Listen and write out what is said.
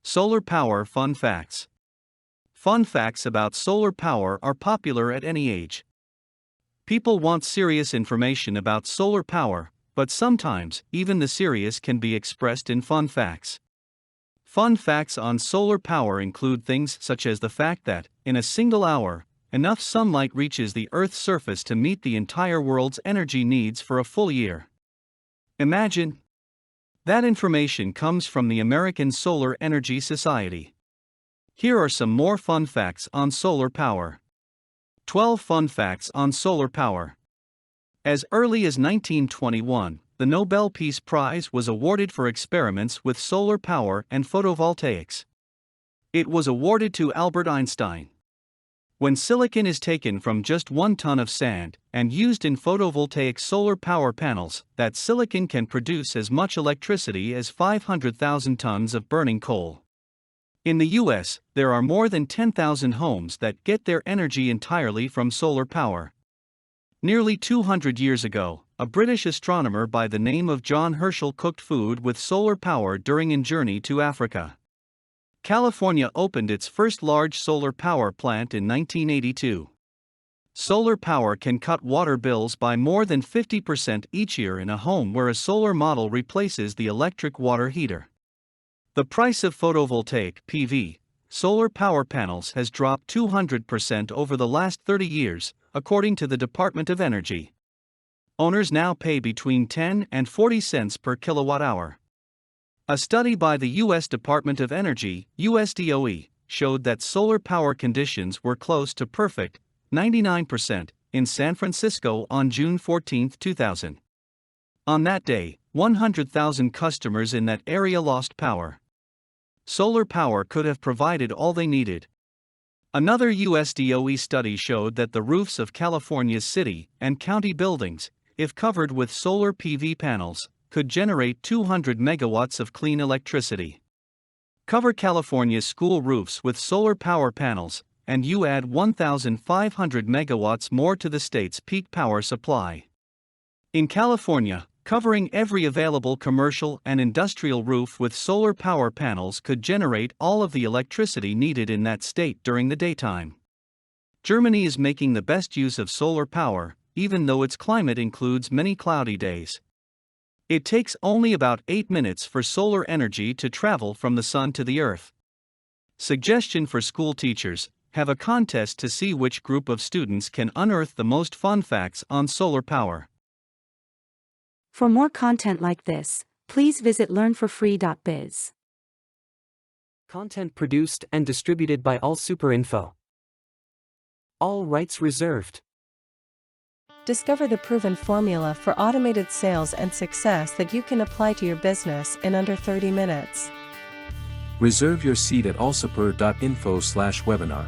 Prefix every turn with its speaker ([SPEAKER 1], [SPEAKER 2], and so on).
[SPEAKER 1] Solar power fun facts. Fun facts about solar power are popular at any age. People want serious information about solar power, but sometimes, even the serious can be expressed in fun facts. Fun facts on solar power include things such as the fact that, in a single hour, enough sunlight reaches the Earth's surface to meet the entire world's energy needs for a full year. Imagine! That information comes from the American Solar Energy Society. Here are some more fun facts on solar power. 12 fun facts on solar power. As early as 1921, the Nobel Peace Prize was awarded for experiments with solar power and photovoltaics. It was awarded to Albert Einstein. When silicon is taken from just 1 ton of sand and used in photovoltaic solar power panels, that silicon can produce as much electricity as 500,000 tons of burning coal. In the US, there are more than 10,000 homes that get their energy entirely from solar power. Nearly 200 years ago, a British astronomer by the name of John Herschel cooked food with solar power during a journey to Africa. California opened its first large solar power plant in 1982. Solar power can cut water bills by more than 50% each year in a home where a solar model replaces the electric water heater. The price of photovoltaic (PV) solar power panels has dropped 200% over the last 30 years, according to the Department of Energy. Owners now pay between 10 and 40 cents per kilowatt hour. A study by the U.S. Department of Energy, USDOE, showed that solar power conditions were close to perfect, 99%, in San Francisco on June 14, 2000. On that day, 100,000 customers in that area lost power. Solar power could have provided all they needed. Another USDOE study showed that the roofs of California's city and county buildings, if covered with solar PV panels, could generate 200 megawatts of clean electricity. Cover California's school roofs with solar power panels, and you add 1,500 megawatts more to the state's peak power supply. In California, covering every available commercial and industrial roof with solar power panels could generate all of the electricity needed in that state during the daytime. Germany is making the best use of solar power, even though its climate includes many cloudy days. It takes only about 8 minutes for solar energy to travel from the sun to the earth. Suggestion for school teachers: have a contest to see which group of students can unearth the most fun facts on solar power.
[SPEAKER 2] For more content like this, please visit learnforfree.biz.
[SPEAKER 3] Content produced and distributed by AllSuperInfo. All rights reserved.
[SPEAKER 4] Discover the proven formula for automated sales and success that you can apply to your business in under 30 minutes.
[SPEAKER 5] Reserve your seat at allsuper.info/webinar.